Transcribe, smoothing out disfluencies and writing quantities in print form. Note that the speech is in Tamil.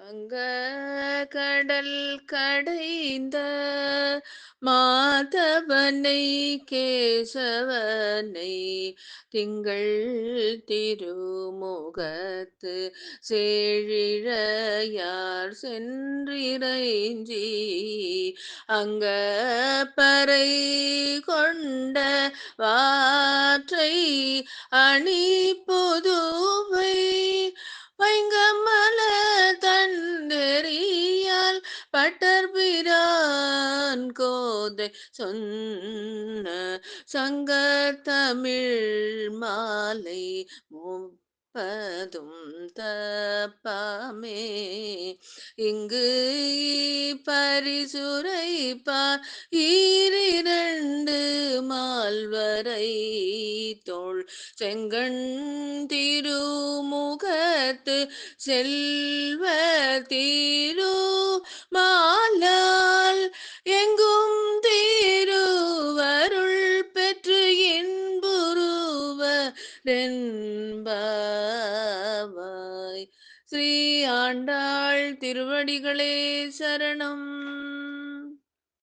அங்க கடல் கடைந்த மாதவனை கேசவனை திங்கள் திருமுகத்து சேழிழையார் சென்றிரைஞ்சி அங்க பறை கொண்ட வாற்றை அணி புதுவை வைங்கமல தந்தெறியால் பட்டர்பிரான் கோதை சொன்ன சங்கத்தமிழ் மாலை முப்பதும் தப்பாமே இங்கு பரிசுரைப்பார் ஈரிரண்டு மால்வரை தோள் செங்கண் திருமுகத்து செல்வ தீரு மாலால் எங்கும் தீருவருள் பெற்று இன்புறுவரென்பாவாய். ஸ்ரீ ஆண்டாள் திருவடிகளே சரணம்.